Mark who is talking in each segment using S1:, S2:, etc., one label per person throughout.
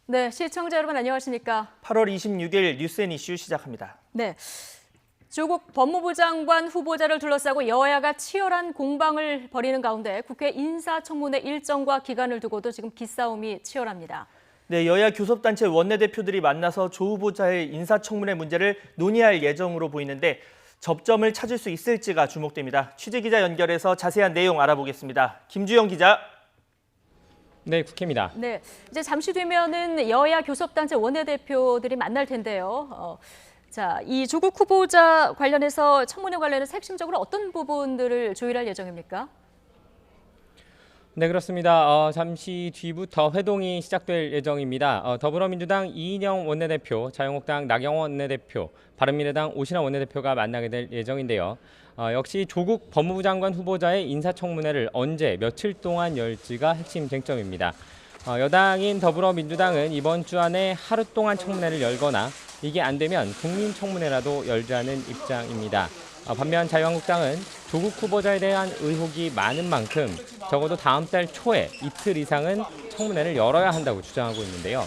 S1: 네, 시청자 여러분 안녕하십니까?
S2: 8월 26일 뉴스앤이슈 시작합니다.
S1: 네, 조국 법무부 장관 후보자를 둘러싸고 여야가 치열한 공방을 벌이는 가운데 국회 인사청문회 일정과 기간을 두고도 지금 기싸움이 치열합니다.
S2: 네, 여야 교섭단체 원내대표들이 만나서 조 후보자의 인사청문회 문제를 논의할 예정으로 보이는데 접점을 찾을 수 있을지가 주목됩니다. 취재기자 연결해서 자세한 내용 알아보겠습니다. 김주영 기자.
S3: 네, 국회입니다.
S1: 네, 이제 잠시 뒤면은 여야 교섭단체 원내대표들이 만날 텐데요. 자, 이 조국 후보자 관련해서 청문회 관련해서 핵심적으로 어떤 부분들을 조율할 예정입니까?
S3: 네, 그렇습니다. 잠시 뒤부터 회동이 시작될 예정입니다. 더불어민주당 이인영 원내대표, 자유한국당 나경원 원내대표, 바른미래당 오신환 원내대표가 만나게 될 예정인데요. 역시 조국 법무부 장관 후보자의 인사청문회를 언제 며칠 동안 열지가 핵심 쟁점입니다. 여당인 더불어민주당은 이번 주 안에 하루 동안 청문회를 열거나 이게 안 되면 국민청문회라도 열자는 입장입니다. 반면 자유한국당은 조국 후보자에 대한 의혹이 많은 만큼 적어도 다음 달 초에 이틀 이상은 청문회를 열어야 한다고 주장하고 있는데요.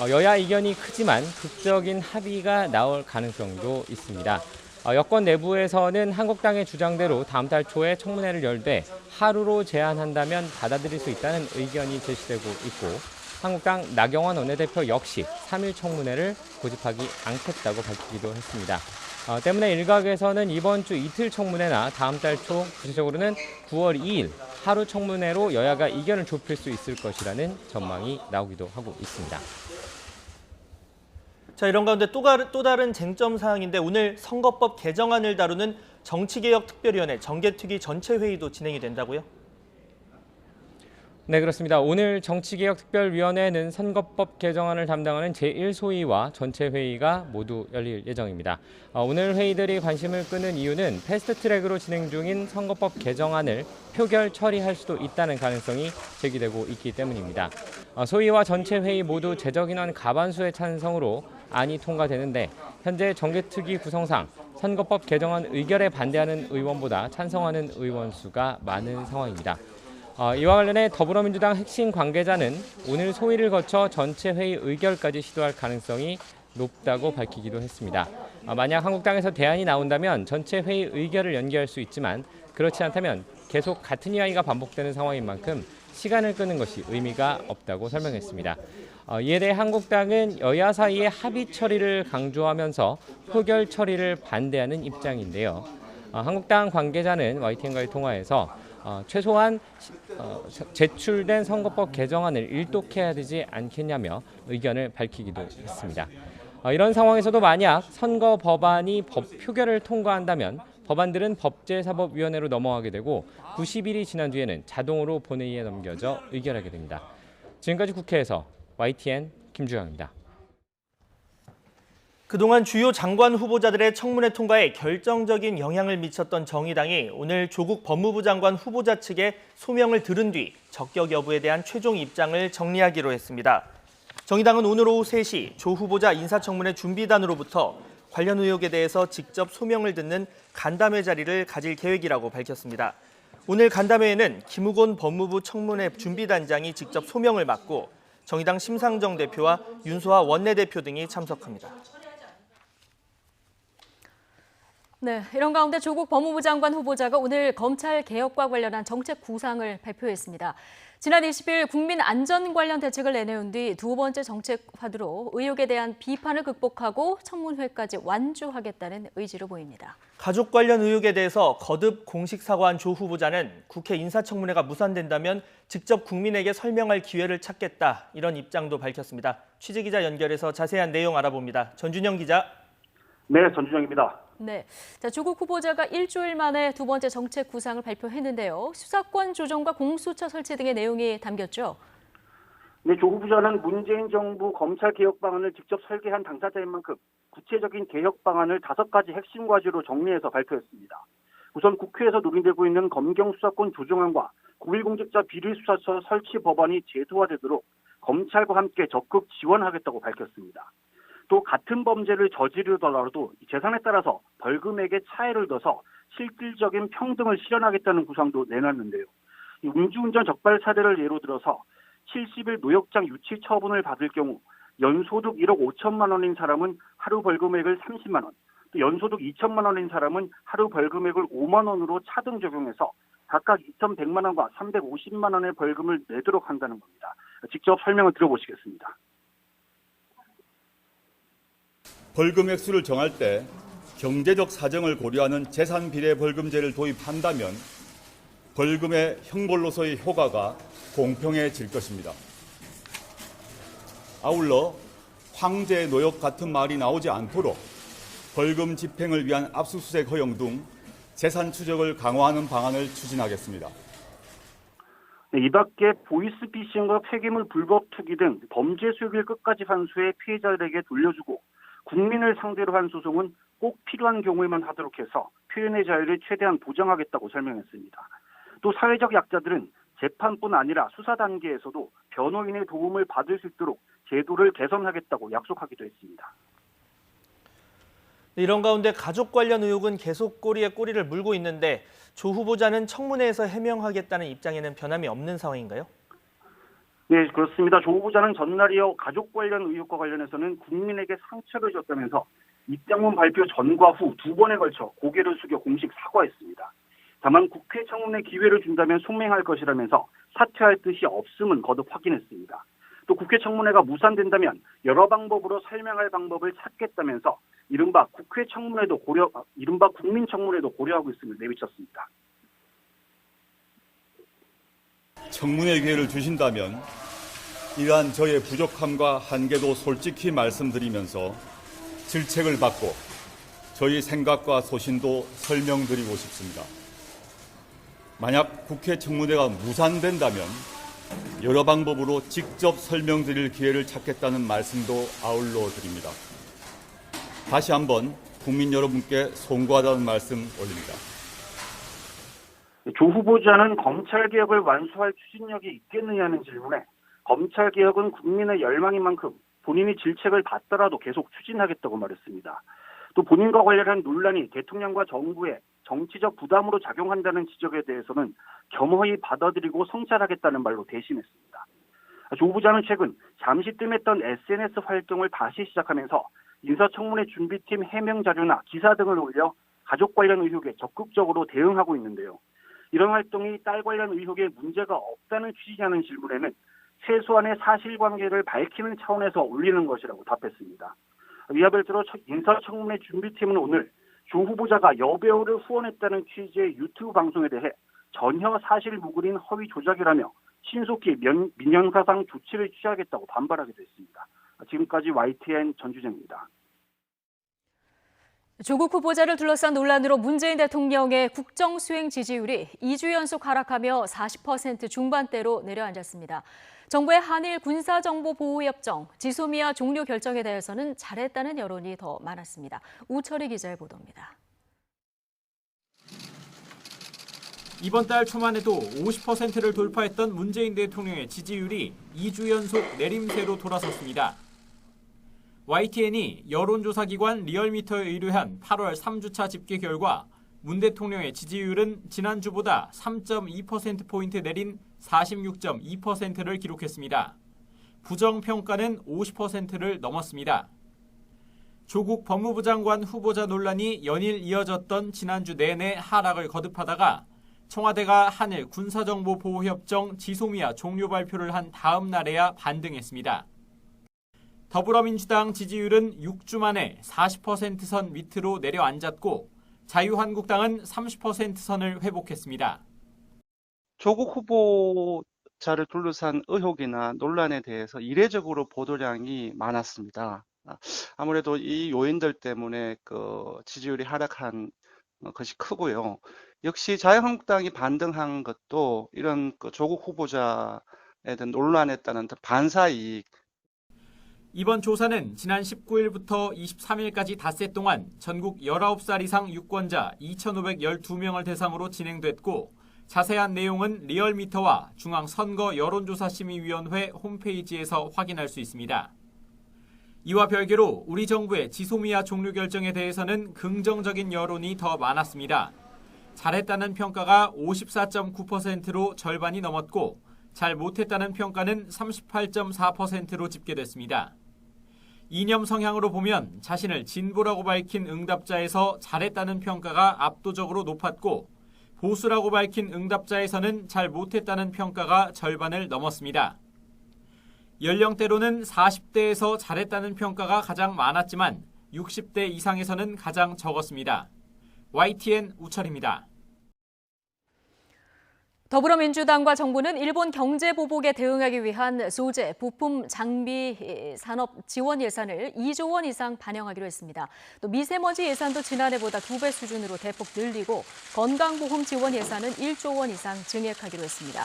S3: 여야 이견이 크지만 극적인 합의가 나올 가능성도 있습니다. 여권 내부에서는 한국당의 주장대로 다음 달 초에 청문회를 열되 하루로 제한한다면 받아들일 수 있다는 의견이 제시되고 있고 한국당 나경원 원내대표 역시 3일 청문회를 고집하기 않겠다고 밝히기도 했습니다. 때문에 일각에서는 이번 주 이틀 청문회나 다음 달 초 구체적으로는 9월 2일 하루 청문회로 여야가 이견을 좁힐 수 있을 것이라는 전망이 나오기도 하고 있습니다.
S2: 자, 이런 가운데 또 다른 쟁점 사항인데 오늘 선거법 개정안을 다루는 정치개혁특별위원회 정개특위 전체 회의도 진행이 된다고요?
S3: 네, 그렇습니다. 오늘 정치개혁특별위원회는 선거법 개정안을 담당하는 제1소위와 전체 회의가 모두 열릴 예정입니다. 오늘 회의들이 관심을 끄는 이유는 패스트트랙으로 진행 중인 선거법 개정안을 표결 처리할 수도 있다는 가능성이 제기되고 있기 때문입니다. 소위와 전체 회의 모두 제적인원 과반수의 찬성으로 안이 통과되는데 현재 정개특위 구성상 선거법 개정안 의결에 반대하는 의원보다 찬성하는 의원 수가 많은 상황입니다. 이와 관련해 더불어민주당 핵심 관계자는 오늘 소위를 거쳐 전체 회의 의결까지 시도할 가능성이 높다고 밝히기도 했습니다. 만약 한국당에서 대안이 나온다면 전체 회의 의결을 연기할 수 있지만 그렇지 않다면 계속 같은 이야기가 반복되는 상황인 만큼 시간을 끄는 것이 의미가 없다고 설명했습니다. 이에 대해 한국당은 여야 사이의 합의 처리를 강조하면서 표결 처리를 반대하는 입장인데요. 한국당 관계자는 YTN과의 통화에서 최소한 제출된 선거법 개정안을 일독해야 되지 않겠냐며 의견을 밝히기도 했습니다. 이런 상황에서도 만약 선거 법안이 표결을 통과한다면 법안들은 법제사법위원회로 넘어가게 되고 90일이 지난 뒤에는 자동으로 본회의에 넘겨져 의결하게 됩니다. 지금까지 국회에서 YTN 김주영입니다.
S2: 그동안 주요 장관 후보자들의 청문회 통과에 결정적인 영향을 미쳤던 정의당이 오늘 조국 법무부 장관 후보자 측의 소명을 들은 뒤 적격 여부에 대한 최종 입장을 정리하기로 했습니다. 정의당은 오늘 오후 3시 조 후보자 인사청문회 준비단으로부터 관련 의혹에 대해서 직접 소명을 듣는 간담회 자리를 가질 계획이라고 밝혔습니다. 오늘 간담회에는 김우곤 법무부 청문회 준비단장이 직접 소명을 맡고 정의당 심상정 대표와 윤소아 원내대표 등이 참석합니다.
S1: 네, 이런 가운데 조국 법무부 장관 후보자가 오늘 검찰 개혁과 관련한 정책 구상을 발표했습니다. 지난 20일 국민 안전 관련 대책을 내놓은 뒤 두 번째 정책 화두로 의혹에 대한 비판을 극복하고 청문회까지 완주하겠다는 의지로 보입니다.
S2: 가족 관련 의혹에 대해서 거듭 공식 사과한 조 후보자는 국회 인사청문회가 무산된다면 직접 국민에게 설명할 기회를 찾겠다, 이런 입장도 밝혔습니다. 취재기자 연결해서 자세한 내용 알아봅니다. 전준영 기자.
S4: 네, 전준영입니다.
S1: 네, 자, 조국 후보자가 일주일 만에 두 번째 정책 구상을 발표했는데요. 수사권 조정과 공수처 설치 등의 내용이 담겼죠.
S4: 네, 조 후보자는 문재인 정부 검찰 개혁 방안을 직접 설계한 당사자인 만큼 구체적인 개혁 방안을 5가지 핵심 과제로 정리해서 발표했습니다. 우선 국회에서 논의되고 있는 검경 수사권 조정안과 고위공직자 비리수사처 설치 법안이 제도화되도록 검찰과 함께 적극 지원하겠다고 밝혔습니다. 또 같은 범죄를 저지르더라도 재산에 따라서 벌금액의 차이를 둬서 실질적인 평등을 실현하겠다는 구상도 내놨는데요. 음주운전 적발 사례를 예로 들어서 70일 노역장 유치 처분을 받을 경우 연소득 1억 5천만 원인 사람은 하루 벌금액을 30만 원, 또 연소득 2천만 원인 사람은 하루 벌금액을 5만 원으로 차등 적용해서 각각 2,100만 원과 350만 원의 벌금을 내도록 한다는 겁니다. 직접 설명을 들어보시겠습니다.
S5: 벌금 액수를 정할 때 경제적 사정을 고려하는 재산 비례 벌금제를 도입한다면 벌금의 형벌로서의 효과가 공평해질 것입니다. 아울러 황제 노역 같은 말이 나오지 않도록 벌금 집행을 위한 압수수색 허용 등 재산 추적을 강화하는 방안을 추진하겠습니다.
S4: 이 밖에 보이스피싱과 폐기물 불법 투기 등 범죄 수익을 끝까지 환수해 피해자들에게 돌려주고 국민을 상대로 한 소송은 꼭 필요한 경우에만 하도록 해서 표현의 자유를 최대한 보장하겠다고 설명했습니다. 또 사회적 약자들은 재판뿐 아니라 수사 단계에서도 변호인의 도움을 받을 수 있도록 제도를 개선하겠다고 약속하기도 했습니다.
S2: 이런 가운데 가족 관련 의혹은 계속 꼬리에 꼬리를 물고 있는데 조 후보자는 청문회에서 해명하겠다는 입장에는 변함이 없는 상황인가요?
S4: 네, 그렇습니다. 조 후보자는 전날 이어 가족 관련 의혹과 관련해서는 국민에게 상처를 줬다면서 입장문 발표 전과 후 두 번에 걸쳐 고개를 숙여 공식 사과했습니다. 다만 국회 청문회 기회를 준다면 소명할 것이라면서 사퇴할 뜻이 없음은 거듭 확인했습니다. 또 국회 청문회가 무산된다면 여러 방법으로 설명할 방법을 찾겠다면서 이른바 국민 청문회도 고려하고 있음을 내비쳤습니다.
S5: 청문회 기회를 주신다면 이러한 저의 부족함과 한계도 솔직히 말씀드리면서 질책을 받고 저희 생각과 소신도 설명드리고 싶습니다. 만약 국회 청문회가 무산된다면 여러 방법으로 직접 설명드릴 기회를 찾겠다는 말씀도 아울러 드립니다. 다시 한번 국민 여러분께 송구하다는 말씀 올립니다.
S4: 조 후보자는 검찰개혁을 완수할 추진력이 있겠느냐는 질문에 검찰개혁은 국민의 열망인 만큼 본인이 질책을 받더라도 계속 추진하겠다고 말했습니다. 또 본인과 관련한 논란이 대통령과 정부에 정치적 부담으로 작용한다는 지적에 대해서는 겸허히 받아들이고 성찰하겠다는 말로 대신했습니다. 조 후보자는 최근 잠시 뜸했던 SNS 활동을 다시 시작하면서 인사청문회 준비팀 해명 자료나 기사 등을 올려 가족 관련 의혹에 적극적으로 대응하고 있는데요. 이런 활동이 딸 관련 의혹에 문제가 없다는 취지냐는 질문에는 최소한의 사실관계를 밝히는 차원에서 올리는 것이라고 답했습니다. 이와 별도로 인사청문회 준비팀은 오늘 조 후보자가 여배우를 후원했다는 취지의 유튜브 방송에 대해 전혀 사실 무근인 허위 조작이라며 신속히 민형사상 조치를 취하겠다고 반발하기도 했습니다. 지금까지 YTN 전주재입니다.
S1: 조국 후보자를 둘러싼 논란으로 문재인 대통령의 국정수행 지지율이 2주 연속 하락하며 40% 중반대로 내려앉았습니다. 정부의 한일 군사정보보호협정, 지소미아 종료 결정에 대해서는 잘했다는 여론이 더 많았습니다. 우철희 기자의 보도입니다.
S6: 이번 달 초만 해도 50%를 돌파했던 문재인 대통령의 지지율이 2주 연속 내림세로 돌아섰습니다. YTN이 여론조사기관 리얼미터에 의뢰한 8월 3주차 집계 결과 문 대통령의 지지율은 지난주보다 3.2%포인트 내린 46.2%를 기록했습니다. 부정평가는 50%를 넘었습니다. 조국 법무부 장관 후보자 논란이 연일 이어졌던 지난주 내내 하락을 거듭하다가 청와대가 한일 군사정보보호협정 지소미아 종료 발표를 한 다음 날에야 반등했습니다. 더불어민주당 지지율은 6주 만에 40%선 밑으로 내려앉았고 자유한국당은 30%선을 회복했습니다.
S7: 조국 후보자를 둘러싼 의혹이나 논란에 대해서 이례적으로 보도량이 많았습니다. 아무래도 이 요인들 때문에 지지율이 하락한 것이 크고요. 역시 자유한국당이 반등한 것도 이런 조국 후보자에 대한 논란에 따른 반사이익.
S6: 이번 조사는 지난 19일부터 23일까지 닷새 동안 전국 19살 이상 유권자 2,512명을 대상으로 진행됐고 자세한 내용은 리얼미터와 중앙선거여론조사심의위원회 홈페이지에서 확인할 수 있습니다. 이와 별개로 우리 정부의 지소미아 종료 결정에 대해서는 긍정적인 여론이 더 많았습니다. 잘했다는 평가가 54.9%로 절반이 넘었고 잘 못했다는 평가는 38.4%로 집계됐습니다. 이념 성향으로 보면 자신을 진보라고 밝힌 응답자에서 잘했다는 평가가 압도적으로 높았고 보수라고 밝힌 응답자에서는 잘 못했다는 평가가 절반을 넘었습니다. 연령대로는 40대에서 잘했다는 평가가 가장 많았지만 60대 이상에서는 가장 적었습니다. YTN 우철입니다.
S1: 더불어민주당과 정부는 일본 경제 보복에 대응하기 위한 소재, 부품, 장비 산업 지원 예산을 2조 원 이상 반영하기로 했습니다. 또 미세먼지 예산도 지난해보다 2배 수준으로 대폭 늘리고 건강보험 지원 예산은 1조 원 이상 증액하기로 했습니다.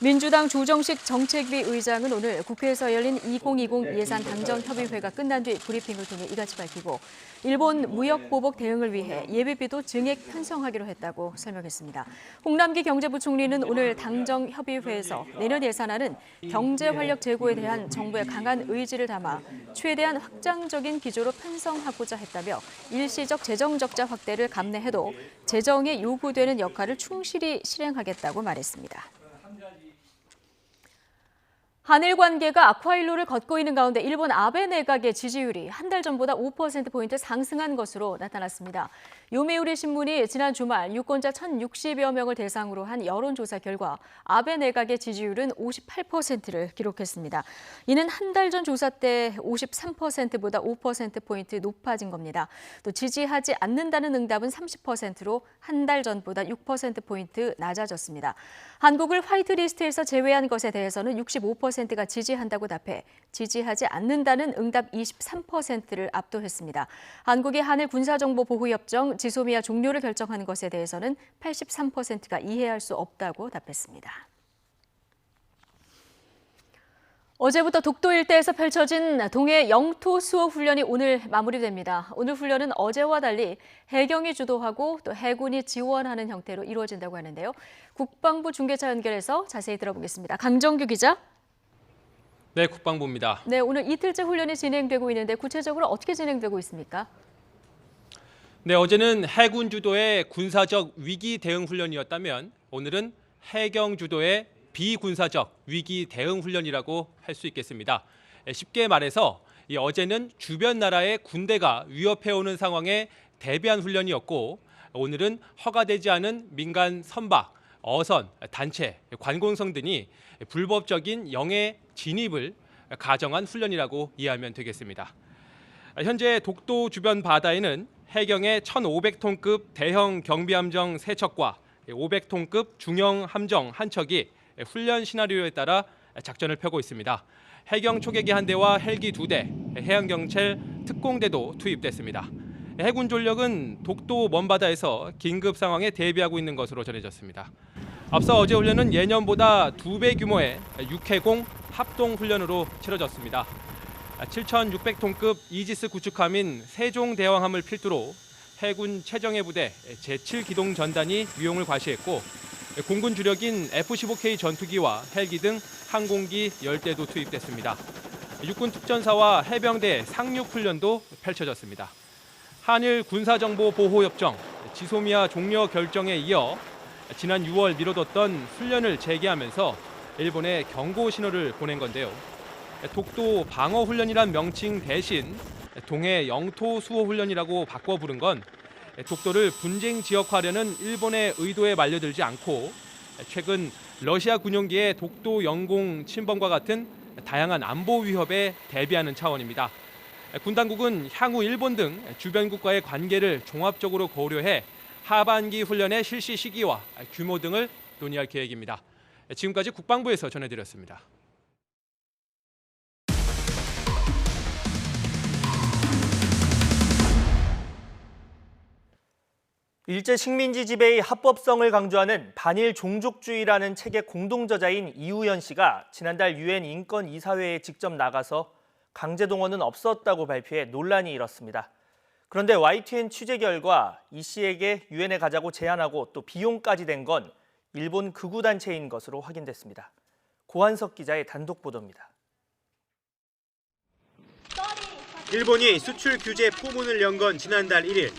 S1: 민주당 조정식 정책위 의장은 오늘 국회에서 열린 2020 예산 당정협의회가 끝난 뒤 브리핑을 통해 이같이 밝히고 일본 무역 보복 대응을 위해 예비비도 증액 편성하기로 했다고 설명했습니다. 홍남기 경제부총리는 오늘 당정협의회에서 내년 예산안은 경제 활력 제고에 대한 정부의 강한 의지를 담아 최대한 확장적인 기조로 편성하고자 했다며 일시적 재정 적자 확대를 감내해도 재정에 요구되는 역할을 충실히 실행하겠다고 말했습니다. 한일 관계가 악화일로를 걷고 있는 가운데 일본 아베 내각의 지지율이 한 달 전보다 5%포인트 상승한 것으로 나타났습니다. 요미우리 신문이 지난 주말 유권자 1,060여 명을 대상으로 한 여론조사 결과 아베 내각의 지지율은 58%를 기록했습니다. 이는 한 달 전 조사 때 53%보다 5%포인트 높아진 겁니다. 또 지지하지 않는다는 응답은 30%로 한 달 전보다 6%포인트 낮아졌습니다. 한국을 화이트리스트에서 제외한 것에 대해서는 65%가 지지한다고 답해 지지하지 않는다는 응답 23%를 압도했습니다. 한국이 한일 군사정보보호협정 지소미아 종료를 결정한 것에 대해서는 83%가 이해할 수 없다고 답했습니다. 어제부터 독도 일대에서 펼쳐진 동해 영토 수호 훈련이 오늘 마무리됩니다. 오늘 훈련은 어제와 달리 해경이 주도하고 또 해군이 지원하는 형태로 이루어진다고 하는데요. 국방부 중계차 연결해서 자세히 들어보겠습니다. 강정규 기자.
S8: 네, 국방부입니다.
S1: 네, 오늘 이틀째 훈련이 진행되고 있는데 구체적으로 어떻게 진행되고 있습니까?
S8: 네, 어제는 해군 주도의 군사적 위기 대응 훈련이었다면 오늘은 해경 주도의 비군사적 위기 대응 훈련이라고 할 수 있겠습니다. 쉽게 말해서 어제는 주변 나라의 군대가 위협해오는 상황에 대비한 훈련이었고 오늘은 허가되지 않은 민간 선박, 어선, 단체, 관공성 등이 불법적인 영해 진입을 가정한 훈련이라고 이해하면 되겠습니다. 현재 독도 주변 바다에는 해경의 1,500톤급 대형 경비함정 3척과 500톤급 중형 함정 1척이 훈련 시나리오에 따라 작전을 펴고 있습니다. 해경 초계기 1대와 헬기 2대, 해양경찰 특공대도 투입됐습니다. 해군 전력은 독도 먼바다에서 긴급 상황에 대비하고 있는 것으로 전해졌습니다. 앞서 어제 훈련은 예년보다 2배 규모의 육해공 합동 훈련으로 치러졌습니다. 7,600톤급 이지스 구축함인 세종대왕함을 필두로 해군 최정예 부대 제7기동전단이 위용을 과시했고 공군 주력인 F-15K 전투기와 헬기 등 항공기 10대도 투입됐습니다. 육군 특전사와 해병대 상륙훈련도 펼쳐졌습니다. 한일 군사정보보호협정 지소미아 종료 결정에 이어 지난 6월 미뤄뒀던 훈련을 재개하면서 일본에 경고 신호를 보낸 건데요. 독도 방어훈련이란 명칭 대신 동해 영토 수호 훈련이라고 바꿔 부른 건 독도를 분쟁 지역화하려는 일본의 의도에 말려들지 않고 최근 러시아 군용기의 독도 영공 침범과 같은 다양한 안보 위협에 대비하는 차원입니다. 군 당국은 향후 일본 등 주변국과의 관계를 종합적으로 고려해 하반기 훈련의 실시 시기와 규모 등을 논의할 계획입니다. 지금까지 국방부에서 전해드렸습니다.
S2: 일제 식민지 지배의 합법성을 강조하는 반일 종족주의라는 책의 공동저자인 이우연 씨가 지난달 유엔 인권이사회에 직접 나가서 강제 동원은 없었다고 발표해 논란이 일었습니다. 그런데 YTN 취재 결과 이 씨에게 유엔에 가자고 제안하고 또 비용까지 된 건 일본 극우단체인 것으로 확인됐습니다. 고한석 기자의 단독 보도입니다.
S9: 일본이 수출 규제 포문을 연 건 지난달 1일.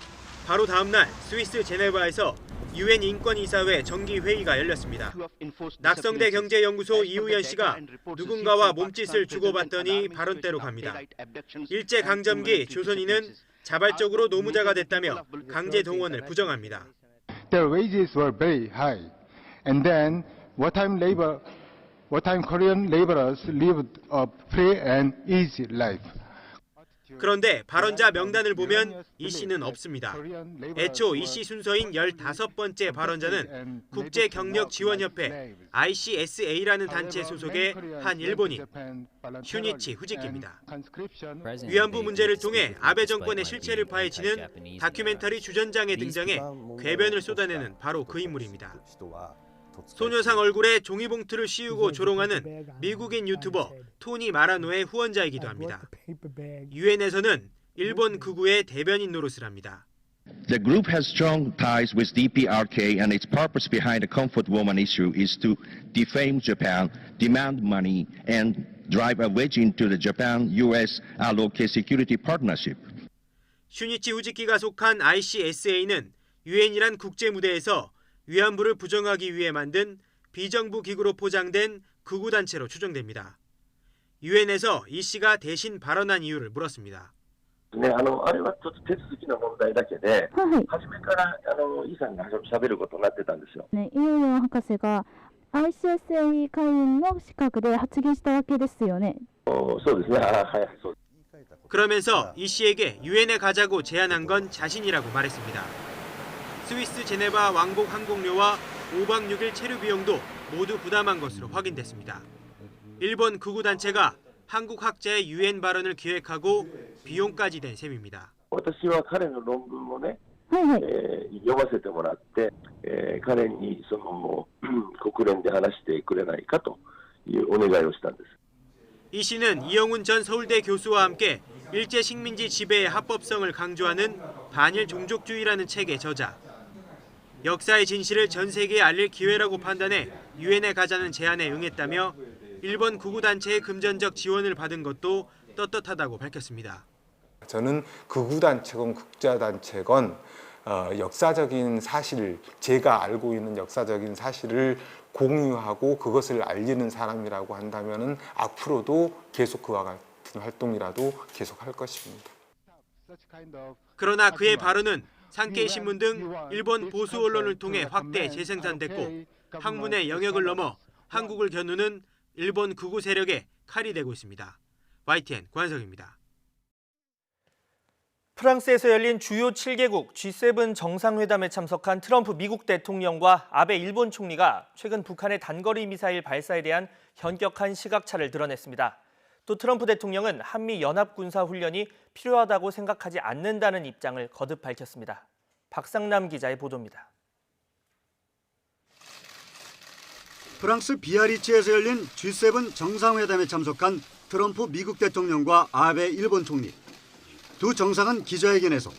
S9: 바로 다음 날 스위스 제네바에서 유엔 인권이사회 정기회의가 열렸습니다. 낙성대 경제연구소 이우연 씨가 누군가와 몸짓을 주고받더니 발언대로 갑니다. 일제강점기 조선인은 자발적으로 노무자가 됐다며 강제 동원을 부정합니다.
S10: Their wages were very high, and then wartime Korean laborers lived a free and easy life.
S9: 그런데 발언자 명단을 보면 이 씨는 없습니다. 애초 이 씨 순서인 15번째 발언자는 국제경력지원협회 ICSA라는 단체 소속의 한 일본인 슈니치 후지키입니다. 위안부 문제를 통해 아베 정권의 실체를 파헤치는 다큐멘터리 주전장에 등장해 궤변을 쏟아내는 바로 그 인물입니다. 소녀상 얼굴에 종이봉투를 씌우고 조롱하는 미국인 유튜버 토니 마라노의 후원자이기도 합니다. 유엔에서는 일본 극우의 대변인 노릇을 합니다.
S11: The group has strong ties with DPRK, and its purpose behind the comfort woman issue is to defame Japan, demand money, and drive a wedge into the Japan-US allocated security partnership.
S9: 슈니치 후지키가 속한 ICSA는 유엔이란 국제 무대에서 위안부를 부정하기 위해 만든 비정부 기구로 포장된 극우 단체로 추정됩니다. 유엔에서 이 씨가 대신 발언한 이유를 물었습니다.
S12: ね、あれはちょっと手続きの問題だけで、初めからイさんが喋ることになってたんですよ。
S13: ね、イオヨン博士が ICSA 会員の資格で発言したわけですよね。
S12: そうですね。はい、そう。
S9: 그러면서 이 씨에게 유엔에 가자고 제안한 건 자신이라고 말했습니다. 스위스 제네바 왕복 항공료와 5박 6일 체류 비용도 모두 부담한 것으로 확인됐습니다. 일본 극우 단체가 한국 학자의 유엔 발언을 기획하고 비용까지 댄 셈입니다.
S12: 私は彼の論文をね、読ませてもらって、彼にその国連で話してくれないかというお願いをしたんです。
S9: 이 씨는 이영훈 전 서울대 교수와 함께 일제 식민지 지배의 합법성을 강조하는 반일 종족주의라는 책의 저자. 역사의 진실을 전 세계에 알릴 기회라고 판단해 유엔에 가자는 제안에 응했다며 일본 극우단체의 금전적 지원을 받은 것도 떳떳하다고 밝혔습니다.
S14: 저는 극우단체건 극자단체건 역사적인 사실, 제가 알고 있는 역사적인 사실을 공유하고 그것을 알리는 사람이라고 한다면 앞으로도 계속 그와 같은 활동이라도 계속할 것입니다.
S9: 그러나 그의 발언은 산케이 신문 등 일본 보수 언론을 통해 확대 재생산됐고 학문의 영역을 넘어 한국을 겨누는 일본 극우 세력의 칼이 되고 있습니다. YTN 권석입니다.
S2: 프랑스에서 열린 주요 7개국 G7 정상회담에 참석한 트럼프 미국 대통령과 아베 일본 총리가 최근 북한의 단거리 미사일 발사에 대한 현격한 시각차를 드러냈습니다. 또 트럼프 대통령은 한미 연합군사훈련이 필요하다고 생각하지 않는다는 입장을 거듭 밝혔습니다. 박상남 기자의 보도입니다.
S15: 프랑스 비아리츠에서 열린 G7 정상회담에 참석한 트럼프 미국 대통령과 아베 일본 총리. 두 정상은 기자회견에서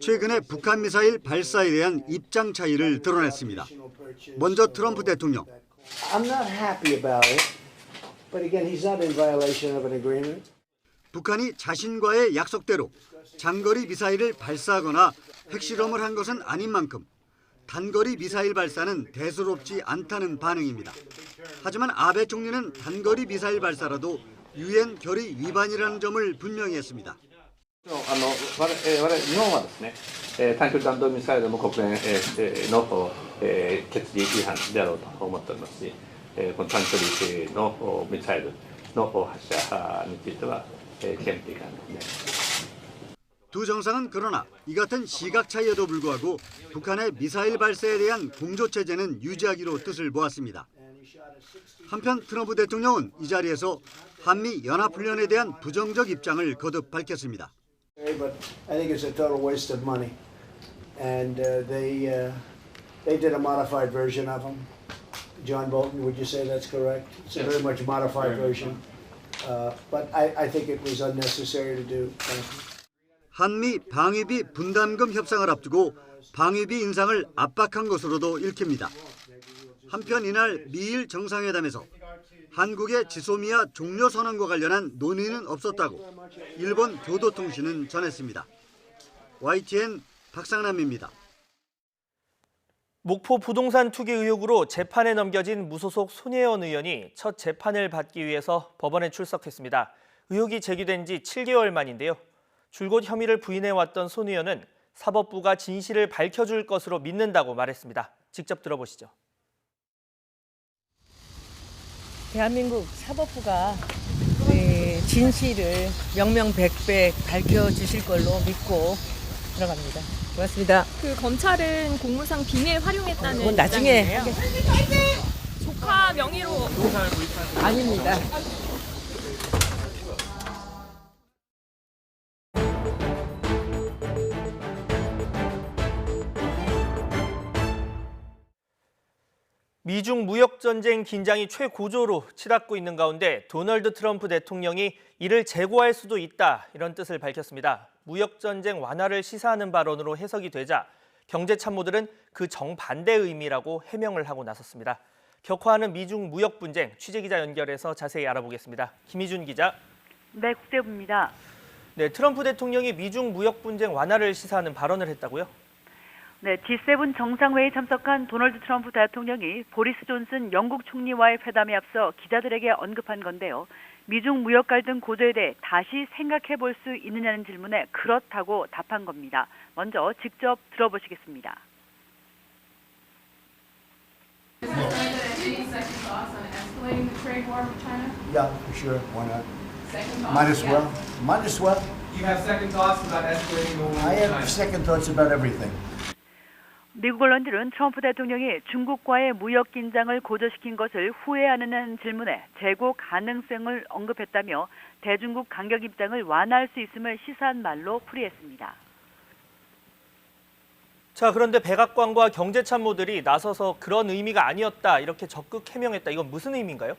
S15: 최근의 북한 미사일 발사에 대한 입장 차이를 드러냈습니다. 먼저 트럼프 대통령.
S16: I'm not happy about it, but again, he's not in violation of an agreement.
S15: 북한이 자신과의 약속대로 장거리 미사일을 발사하거나 핵실험을 한 것은 아닌 만큼 단거리 미사일 발사는 대수롭지 않다는 반응입니다. 하지만 아베 총리는 단거리 미사일 발사라도 유엔 결의 위반이라는 점을 분명히 했습니다.
S17: 日本はですね、短距離弾道ミサイルも国連の決議違反であろうと思っておりますし、この短距離のミサイルの発射については極めて遺憾ですね。
S15: 두 정상은 그러나 이 같은 시각 차이에도 불구하고 북한의 미사일 발사에 대한 공조 체제는 유지하기로 뜻을 모았습니다. 한편 트럼프 대통령은 이 자리에서 한미 연합훈련에 대한 부정적 입장을 거듭 밝혔습니다.
S16: But I think it's a total waste of money, and they did a modified version of them. John Bolton, would you say that's correct? It's a very much modified version, but I think it was unnecessary to do.
S15: 한미 방위비 분담금 협상을 앞두고 방위비 인상을 압박한 것으로도 읽힙니다. 한편 이날 미일 정상회담에서 한국의 지소미아 종료 선언과 관련한 논의는 없었다고 일본 교도통신은 전했습니다. YTN 박상남입니다.
S2: 목포 부동산 투기 의혹으로 재판에 넘겨진 무소속 손혜원 의원이 첫 재판을 받기 위해서 법원에 출석했습니다. 의혹이 제기된 지 7개월 만인데요. 줄곧 혐의를 부인해왔던 손 의원은 사법부가 진실을 밝혀줄 것으로 믿는다고 말했습니다. 직접 들어보시죠.
S18: 대한민국 사법부가 진실을 명명백백 밝혀주실 걸로 믿고 들어갑니다. 고맙습니다.
S19: 그 검찰은 공무상 비밀 활용했다는
S18: 그건 나중에
S19: 입장인데요. 조카 명의로
S18: 아닙니다.
S2: 미중 무역 전쟁 긴장이 최고조로 치닫고 있는 가운데 도널드 트럼프 대통령이 이를 재고할 수도 있다 이런 뜻을 밝혔습니다. 무역 전쟁 완화를 시사하는 발언으로 해석이 되자 경제 참모들은 그 정반대 의미라고 해명을 하고 나섰습니다. 격화하는 미중 무역 분쟁 취재 기자 연결해서 자세히 알아보겠습니다. 김희준 기자.
S20: 네, 국제부입니다.
S2: 네, 트럼프 대통령이 미중 무역 분쟁 완화를 시사하는 발언을 했다고요?
S20: 네, G7 정상회의 참석한 도널드 트럼프 대통령이 보리스 존슨 영국 총리와의 회담에 앞서 기자들에게 언급한 건데요. 미중 무역 갈등 고조에 대해 다시 생각해 볼 수 있느냐는 질문에 그렇다고 답한 겁니다. 먼저 직접 들어보시겠습니다.
S16: Yeah, for sure. Why not? Might as well. Might as well.
S21: You have second thoughts about escalating the war with
S16: I have
S21: China?
S16: second thoughts about everything.
S20: 미국 언론들은 트럼프 대통령이 중국과의 무역 긴장을 고조시킨 것을 후회하는 질문에 재고 가능성을 언급했다며 대중국 강경 입장을 완화할 수 있음을 시사한 말로 풀이했습니다.
S2: 자, 그런데 백악관과 경제참모들이 나서서 그런 의미가 아니었다 이렇게 적극 해명했다. 이건 무슨 의미인가요?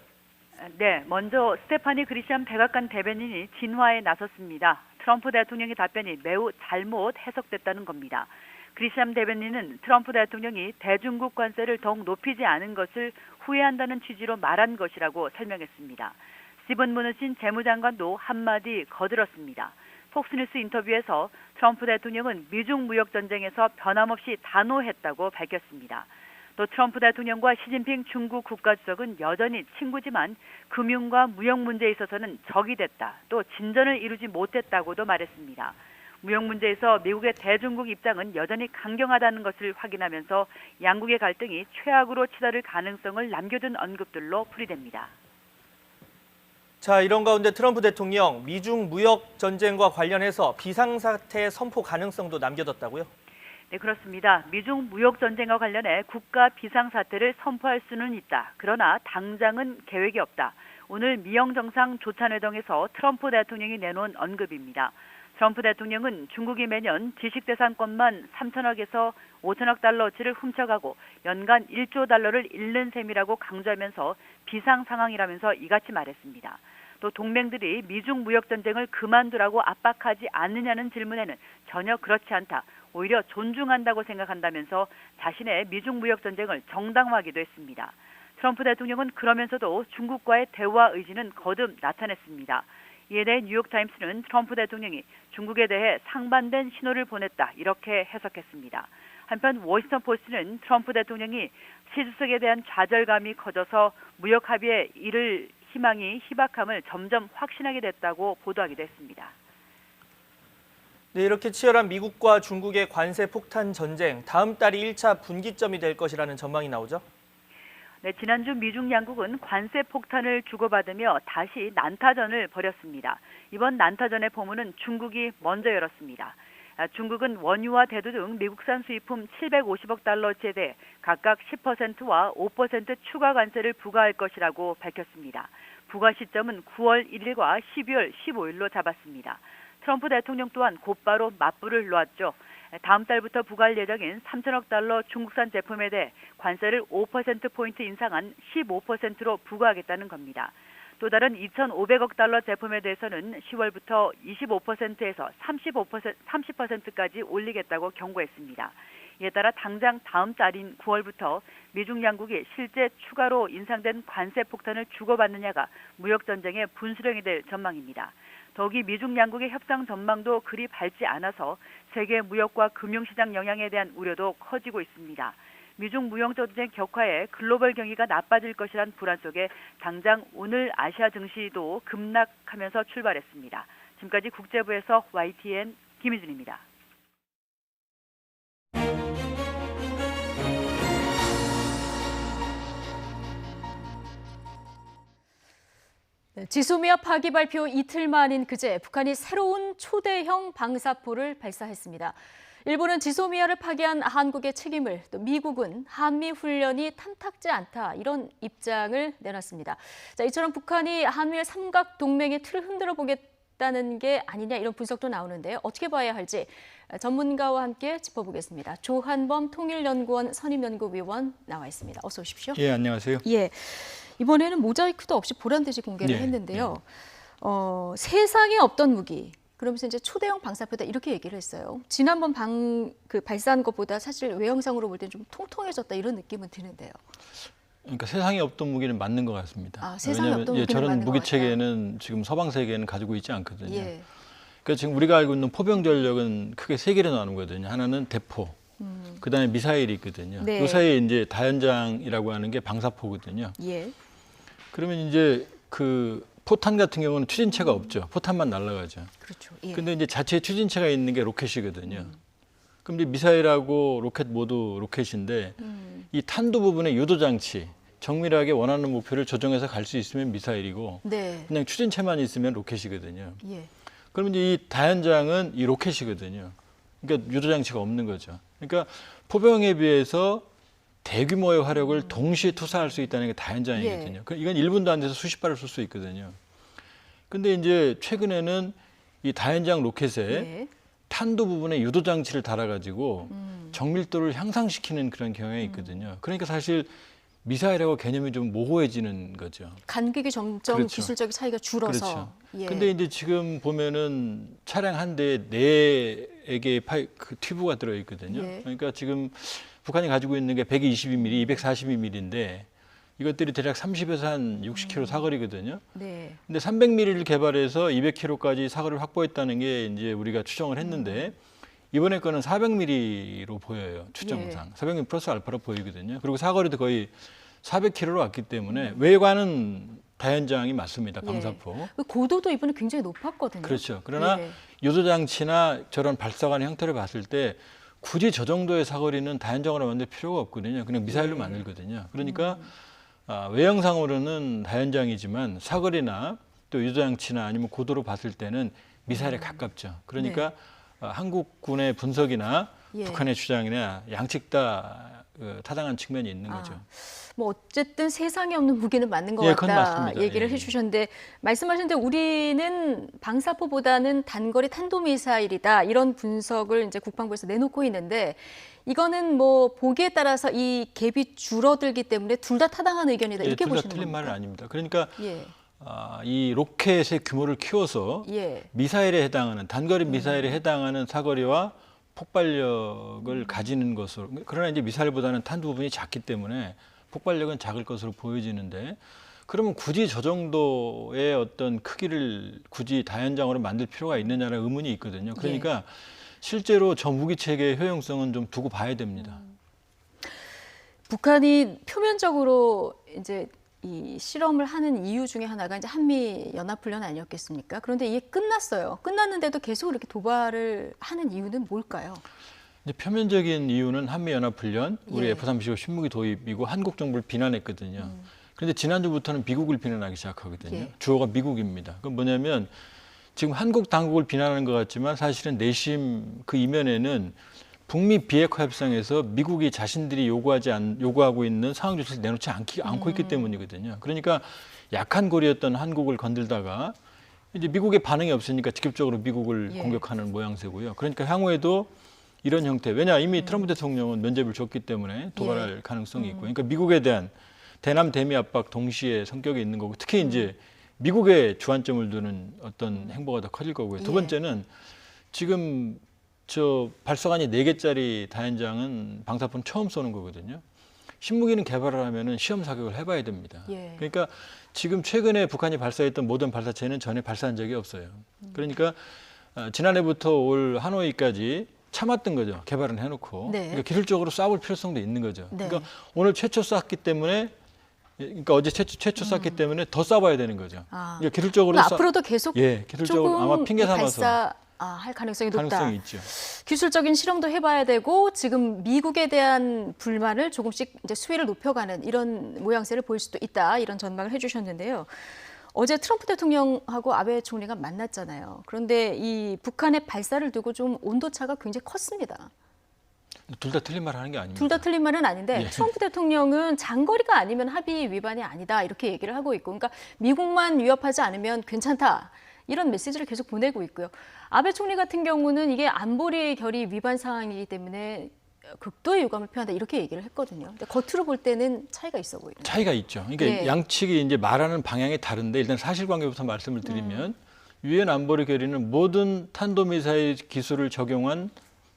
S20: 네, 먼저 스테파니 그리시안 백악관 대변인이 진화에 나섰습니다. 트럼프 대통령의 답변이 매우 잘못 해석됐다는 겁니다. 그리시안 대변인은 트럼프 대통령이 대중국 관세를 더욱 높이지 않은 것을 후회한다는 취지로 말한 것이라고 설명했습니다. 스티븐 무누친 재무장관도 한마디 거들었습니다. 폭스뉴스 인터뷰에서 트럼프 대통령은 미중 무역 전쟁에서 변함없이 단호했다고 밝혔습니다. 또 트럼프 대통령과 시진핑 중국 국가주석은 여전히 친구지만 금융과 무역 문제에 있어서는 적이 됐다. 또 진전을 이루지 못했다고도 말했습니다. 무역 문제에서 미국의 대중국 입장은 여전히 강경하다는 것을 확인하면서 양국의 갈등이 최악으로 치달을 가능성을 남겨둔 언급들로 풀이됩니다.
S2: 자, 이런 가운데 트럼프 대통령 미중 무역 전쟁과 관련해서 비상사태 선포 가능성도 남겨뒀다고요?
S20: 네, 그렇습니다. 미중 무역 전쟁과 관련해 국가 비상사태를 선포할 수는 있다. 그러나 당장은 계획이 없다. 오늘 미영 정상 조찬회동에서 트럼프 대통령이 내놓은 언급입니다. 트럼프 대통령은 중국이 매년 지식재산권만 3천억에서 5천억 달러치를 훔쳐가고 연간 1조 달러를 잃는 셈이라고 강조하면서 비상 상황이라면서 이같이 말했습니다. 또 동맹들이 미중 무역 전쟁을 그만두라고 압박하지 않느냐는 질문에는 전혀 그렇지 않다. 오히려 존중한다고 생각한다면서 자신의 미중 무역 전쟁을 정당화하기도 했습니다. 트럼프 대통령은 그러면서도 중국과의 대화 의지는 거듭 나타냈습니다. 이에 대해 뉴욕타임스는 트럼프 대통령이 중국에 대해 상반된 신호를 보냈다 이렇게 해석했습니다. 한편 워싱턴 포스트는 트럼프 대통령이 시 주석에 대한 좌절감이 커져서 무역 합의에 이를 희망이 희박함을 점점 확신하게 됐다고 보도하기도 했습니다.
S2: 네, 이렇게 치열한 미국과 중국의 관세 폭탄 전쟁, 다음 달이 1차 분기점이 될 것이라는 전망이 나오죠?
S20: 네, 지난주 미중 양국은 관세 폭탄을 주고받으며 다시 난타전을 벌였습니다. 이번 난타전의 포문은 중국이 먼저 열었습니다. 중국은 원유와 대두 등 미국산 수입품 750억 달러치에 대해 각각 10%와 5% 추가 관세를 부과할 것이라고 밝혔습니다. 부과 시점은 9월 1일과 12월 15일로 잡았습니다. 트럼프 대통령 또한 곧바로 맞불을 놓았죠. 다음 달부터 부과할 예정인 3천억 달러 중국산 제품에 대해 관세를 5%포인트 인상한 15%로 부과하겠다는 겁니다. 또 다른 2,500억 달러 제품에 대해서는 10월부터 25%에서 30%까지 올리겠다고 경고했습니다. 이에 따라 당장 다음 달인 9월부터 미중 양국이 실제 추가로 인상된 관세 폭탄을 주고받느냐가 무역 전쟁의 분수령이 될 전망입니다. 더욱이 미중 양국의 협상 전망도 그리 밝지 않아서 세계 무역과 금융시장 영향에 대한 우려도 커지고 있습니다. 미중 무역 전쟁 격화에 글로벌 경기가 나빠질 것이란 불안 속에 당장 오늘 아시아 증시도 급락하면서 출발했습니다. 지금까지 국제부에서 YTN 김희준입니다.
S1: 지소미아 파기 발표 이틀 만인 그제 북한이 새로운 초대형 방사포를 발사했습니다. 일본은 지소미아를 파기한 한국의 책임을, 또 미국은 한미 훈련이 탐탁지 않다 이런 입장을 내놨습니다. 자, 이처럼 북한이 한미일 삼각 동맹의 틀을 흔들어 보겠다는 게 아니냐 이런 분석도 나오는데요. 어떻게 봐야 할지 전문가와 함께 짚어보겠습니다. 조한범 통일연구원 선임연구위원 나와 있습니다. 어서 오십시오.
S3: 예, 안녕하세요.
S1: 예. 이번에는 모자이크도 없이 보란듯이 공개를 했는데요. 세상에 없던 무기, 그러면서 이제 초대형 방사포다 이렇게 얘기를 했어요. 지난번 발사한 것보다 사실 외형상으로 볼 때는 좀 통통해졌다 이런 느낌은 드는데요.
S3: 그러니까 세상에 없던 무기는 맞는 것 같습니다.
S1: 아, 세상에 없던 무기는
S3: 저런
S1: 맞는
S3: 무기
S1: 것
S3: 체계는 지금 서방 세계는 가지고 있지 않거든요.
S1: 예.
S3: 그러니까 지금 우리가 알고 있는 포병 전력은 크게 세 개로 나누거든요. 하나는 대포, 그다음에 미사일이 있거든요.
S1: 네.
S3: 요 사이에 이제 다연장이라고 하는 게 방사포거든요.
S1: 예.
S3: 그러면 이제 그 포탄 같은 경우는 추진체가 없죠. 포탄만 날아가죠.
S1: 그렇죠. 예.
S3: 근데 이제 자체 추진체가 있는 게 로켓이거든요. 그럼 이제 미사일하고 로켓 모두 로켓인데 이 탄도 부분의 유도 장치, 정밀하게 원하는 목표를 조정해서 갈 수 있으면 미사일이고
S1: 네.
S3: 그냥 추진체만 있으면 로켓이거든요.
S1: 예.
S3: 그러면 이제 이 다연장은 이 로켓이거든요. 그러니까 유도 장치가 없는 거죠. 그러니까 포병에 비해서 대규모의 화력을 동시에 투사할 수 있다는 게 다연장이거든요.
S1: 예.
S3: 이건 1분도 안 돼서 수십 발을 쏠 수 있거든요. 근데 이제 최근에는 이 다연장 로켓에
S1: 예.
S3: 탄도 부분에 유도 장치를 달아가지고 정밀도를 향상시키는 그런 경향이 있거든요. 그러니까 사실 미사일하고 개념이 좀 모호해지는 거죠.
S1: 간극이 점점
S3: 그렇죠.
S1: 기술적인 차이가 줄어서.
S3: 그렇죠.
S1: 예.
S3: 근데 이제 지금 보면은 차량 한 대에 4개의 그 튜브가 들어있거든요.
S1: 예.
S3: 그러니까 지금 북한이 가지고 있는 게 122mm, 242mm인데 이것들이 대략 30에서 한 60km 사거리거든요.
S1: 네.
S3: 근데 300mm를 개발해서 200km까지 사거리를 확보했다는 게 이제 우리가 추정을 했는데 이번에 거는 400mm로 보여요. 추정상. 400mm 플러스 알파로 보이거든요. 그리고 사거리도 거의 400km로 왔기 때문에 외관은 다연장이 맞습니다. 방사포.
S1: 예. 고도도 이번에 굉장히 높았거든요.
S3: 그렇죠. 그러나
S1: 예.
S3: 유도 장치나 저런 발사관의 형태를 봤을 때 굳이 저 정도의 사거리는 다연장으로 만들 필요가 없거든요. 그냥 미사일로 만들거든요. 그러니까 외형상으로는 다연장이지만 사거리나 또 유도 장치나 아니면 고도로 봤을 때는 미사일에 가깝죠. 그러니까 한국군의 분석이나
S1: 예.
S3: 북한의 주장이나 양측 다 타당한 측면이 있는 거죠.
S1: 뭐 어쨌든 세상에 없는 무기는 맞는 것
S3: 예, 그건
S1: 같다
S3: 맞습니다.
S1: 얘기를
S3: 예.
S1: 해주셨는데 말씀하신 대로 우리는 방사포보다는 단거리 탄도미사일이다 이런 분석을 이제 국방부에서 내놓고 있는데 이거는 뭐 보기에 따라서 이 갭이 줄어들기 때문에 둘 다 타당한 의견이다 이렇게
S3: 둘 다
S1: 보시는
S3: 틀린
S1: 겁니까?
S3: 말은 아닙니다. 그러니까
S1: 예.
S3: 이 로켓의 규모를 키워서
S1: 예.
S3: 미사일에 해당하는 단거리 미사일에 해당하는 사거리와 폭발력을 가지는 것으로 그러나 이제 미사일보다는 탄두 부분이 작기 때문에 폭발력은 작을 것으로 보여지는데 그러면 굳이 저 정도의 어떤 크기를 굳이 다연장으로 만들 필요가 있느냐는 의문이 있거든요. 그러니까 실제로 저 무기 체계의 효용성은 좀 두고 봐야 됩니다.
S1: 북한이 표면적으로 이제 이 실험을 하는 이유 중에 하나가 이제 한미 연합훈련 아니었겠습니까? 그런데 이게 끝났어요. 끝났는데도 계속 이렇게 도발을 하는 이유는 뭘까요?
S3: 이제 표면적인 이유는 한미 연합훈련, 우리
S1: 예.
S3: F-35 신무기 도입이고 한국 정부를 비난했거든요. 그런데 지난주부터는 미국을 비난하기 시작하거든요.
S1: 예.
S3: 주어가 미국입니다. 그건 뭐냐면 지금 한국 당국을 비난하는 것 같지만 사실은 내심 그 이면에는 북미 비핵화 협상에서 미국이 자신들이 요구하고 있는 상황 조치를 내놓지 않고 있기 때문이거든요. 그러니까 약한 고리였던 한국을 건들다가 이제 미국의 반응이 없으니까 직접적으로 미국을 공격하는 모양새고요. 그러니까 향후에도 이런 형태, 왜냐 이미 트럼프 대통령은 면죄부를 줬기 때문에 도발할 가능성이 있고, 그러니까 미국에 대한 대남 대미 압박 동시에 성격이 있는 거고, 특히 이제 미국에 주안점을 두는 어떤 행보가 더 커질 거고요. 두 번째는 지금 저 발사관이 4개짜리 다연장은 방사포는 처음 쏘는 거거든요. 신무기는 개발을 하면은 시험 사격을 해봐야 됩니다. 그러니까 지금 최근에 북한이 발사했던 모든 발사체는 전에 발사한 적이 없어요. 그러니까 지난해부터 올 하노이까지 참았던 거죠. 개발은 해놓고.
S1: 네.
S3: 그러니까 기술적으로 쏴볼 필요성도 있는 거죠.
S1: 네.
S3: 그러니까 오늘 최초 쐈기 때문에, 그러니까 어제 최초 쐈기 때문에 더 쏴봐야 되는 거죠. 그러니까 기술적으로
S1: 앞으로도 계속
S3: 기술적으로
S1: 조금
S3: 아마 핑계 삼아서
S1: 할 가능성이 높다.
S3: 가능성이 있죠.
S1: 기술적인 실험도 해봐야 되고 지금 미국에 대한 불만을 조금씩 이제 수위를 높여가는 이런 모양새를 보일 수도 있다. 이런 전망을 해주셨는데요. 어제 트럼프 대통령하고 아베 총리가 만났잖아요. 그런데 이 북한의 발사를 두고 좀 온도차가 굉장히 컸습니다.
S3: 둘 다 틀린 말 하는 게 아닙니다.
S1: 둘 다 틀린 말은 아닌데 트럼프 대통령은 장거리가 아니면 합의 위반이 아니다 이렇게 얘기를 하고 있고, 그러니까 미국만 위협하지 않으면 괜찮다 이런 메시지를 계속 보내고 있고요. 아베 총리 같은 경우는 이게 안보리 결의 위반 사항이기 때문에 극도의 유감을 표한다 이렇게 얘기를 했거든요. 근데 겉으로 볼 때는 차이가 있어 보이는.
S3: 차이가 있죠. 그러니까 양측이 이제 말하는 방향이 다른데 일단 사실관계부터 말씀을 드리면 유엔 안보리 결의는 모든 탄도미사일 기술을 적용한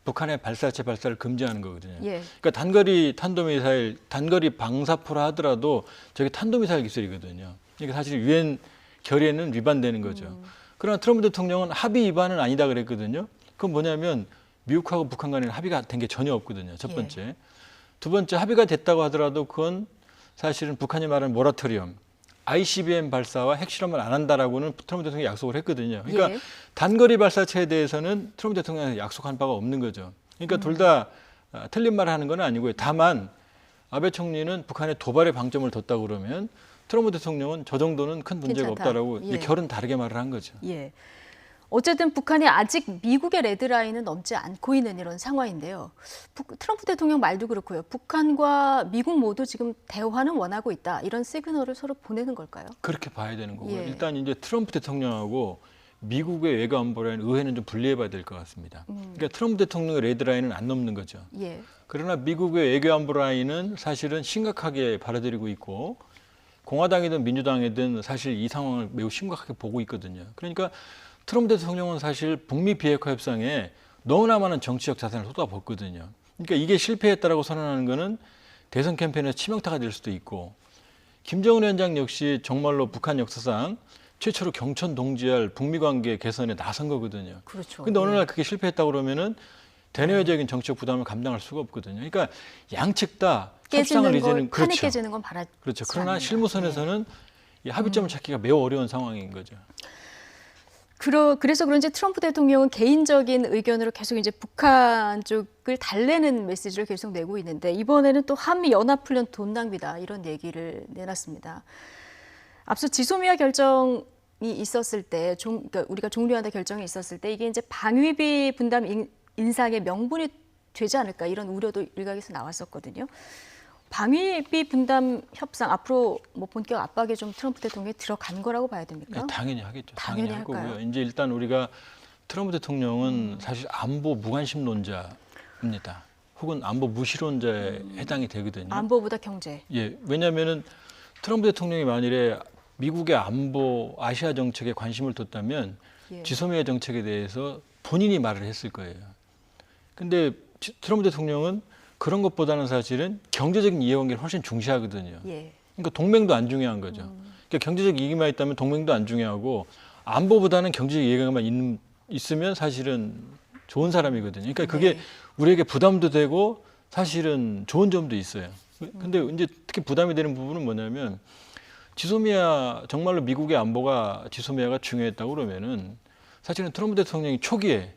S3: 북한의 발사체 발사를 금지하는 거거든요. 그러니까 단거리 탄도미사일, 단거리 방사포라 하더라도 저게 탄도미사일 기술이거든요. 그러니까 사실 유엔 결의에는 위반되는 거죠. 그러나 트럼프 대통령은 합의 위반은 아니다 그랬거든요. 그건 뭐냐면 미국하고 북한 간에는 합의가 된 게 전혀 없거든요. 첫 번째. 두 번째, 합의가 됐다고 하더라도 그건 사실은 북한이 말하는 모라토리엄, ICBM 발사와 핵실험을 안 한다라고는 트럼프 대통령이 약속을 했거든요. 그러니까 단거리 발사체에 대해서는 트럼프 대통령이 약속한 바가 없는 거죠. 그러니까 둘 다 틀린 말을 하는 건 아니고요. 다만 아베 총리는 북한의 도발에 방점을 뒀다고 그러면 트럼프 대통령은 저 정도는 큰 문제가
S1: 괜찮다.
S3: 없다라고 결은 다르게 말을 한 거죠.
S1: 어쨌든 북한이 아직 미국의 레드라인은 넘지 않고 있는 이런 상황인데요. 트럼프 대통령 말도 그렇고요. 북한과 미국 모두 지금 대화는 원하고 있다. 이런 시그널을 서로 보내는 걸까요?
S3: 그렇게 봐야 되는 거고요. 일단 이제 트럼프 대통령하고 미국의 외교 안보 라인 의회는 좀 분리해 봐야 될 것 같습니다. 그러니까 트럼프 대통령의 레드라인은 안 넘는 거죠. 그러나 미국의 외교 안보 라인은 사실은 심각하게 받아들이고 있고 공화당이든 민주당이든 사실 이 상황을 매우 심각하게 보고 있거든요. 그러니까 트럼프 대통령은 사실 북미 비핵화 협상에 너무나 많은 정치적 자산을 쏟아붓거든요. 그러니까 이게 실패했다라고 선언하는 거는 대선 캠페인에 치명타가 될 수도 있고, 김정은 위원장 역시 정말로 북한 역사상 최초로 경천 동지할 북미 관계 개선에 나선 거거든요. 그런데 어느 날 그게 실패했다고 그러면은 대내외적인 정치적 부담을 감당할 수가 없거든요. 그러니까 양측 다 협상을 이제는
S1: 판이 깨지는 건 바라지
S3: 그렇죠. 그러나 실무선에서는 이 합의점을 찾기가 매우 어려운 상황인 거죠.
S1: 그래서 그런지 트럼프 대통령은 개인적인 의견으로 계속 이제 북한 쪽을 달래는 메시지를 계속 내고 있는데, 이번에는 또 한미 연합훈련 돈 낭비다 이런 얘기를 내놨습니다. 앞서 지소미아 결정이 있었을 때, 그러니까 우리가 종료한다 결정이 있었을 때 이게 이제 방위비 분담 인상의 명분이 되지 않을까 이런 우려도 일각에서 나왔었거든요. 방위비 분담 협상 앞으로 뭐 본격 압박에 좀 트럼프 대통령이 들어간 거라고 봐야 됩니까?
S3: 네, 당연히 하겠죠.
S1: 당연히
S3: 할
S1: 할까요?
S3: 거고요. 이제 일단 우리가 트럼프 대통령은 사실 안보 무관심론자입니다. 혹은 안보 무시론자에 해당이 되거든요.
S1: 안보보다 경제.
S3: 왜냐하면은 트럼프 대통령이 만일에 미국의 안보 아시아 정책에 관심을 뒀다면 지소미아 정책에 대해서 본인이 말을 했을 거예요. 근데 트럼프 대통령은 그런 것보다는 사실은 경제적인 이해관계를 훨씬 중시하거든요. 그러니까 동맹도 안 중요한 거죠. 그러니까 경제적 이익만 있다면 동맹도 안 중요하고 안보보다는 경제적 이해관계만 있으면 사실은 좋은 사람이거든요. 그러니까 그게 우리에게 부담도 되고 사실은 좋은 점도 있어요. 근데 이제 특히 부담이 되는 부분은 뭐냐면 지소미아 정말로 미국의 안보가 지소미아가 중요했다고 그러면은 사실은 트럼프 대통령이 초기에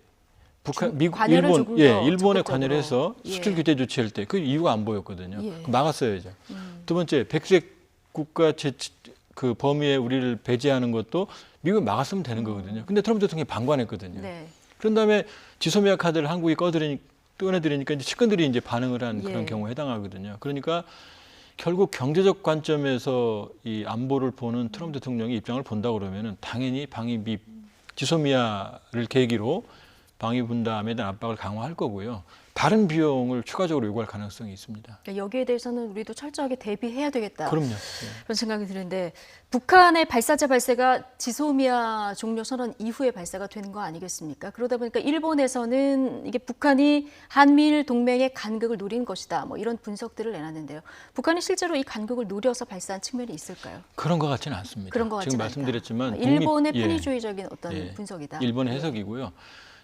S3: 미국, 일본에 관여를 해서 수출 규제 조치할 때 그 이유가 안 보였거든요. 막았어야죠. 두 번째, 백색 국가 그 범위에 우리를 배제하는 것도 미국이 막았으면 되는 거거든요. 근데 트럼프 대통령이 방관했거든요. 그런 다음에 지소미아 카드를 한국이 꺼내드리니까 이제 측근들이 이제 반응을 한 그런 경우에 해당하거든요. 그러니까 결국 경제적 관점에서 이 안보를 보는 트럼프 대통령의 입장을 본다 그러면은 당연히 방위비 지소미아를 계기로 방위 분담에 대한 압박을 강화할 거고요. 다른 비용을 추가적으로 요구할 가능성이 있습니다.
S1: 그러니까 여기에 대해서는 우리도 철저하게 대비해야 되겠다.
S3: 그럼요.
S1: 그런 생각이 드는데, 북한의 발사체 발사가 지소미아 종료 선언 이후에 발사가 되는 거 아니겠습니까? 그러다 보니까 일본에서는 이게 북한이 한미일 동맹의 간극을 노린 것이다. 뭐 이런 분석들을 내놨는데요. 북한이 실제로 이 간극을 노려서 발사한 측면이 있을까요?
S3: 그런 것 같지는 않습니다.
S1: 그런 것 같지는
S3: 지금 말씀드렸지만
S1: 일본의 편의주의적인 어떤 분석이다.
S3: 일본의 해석이고요.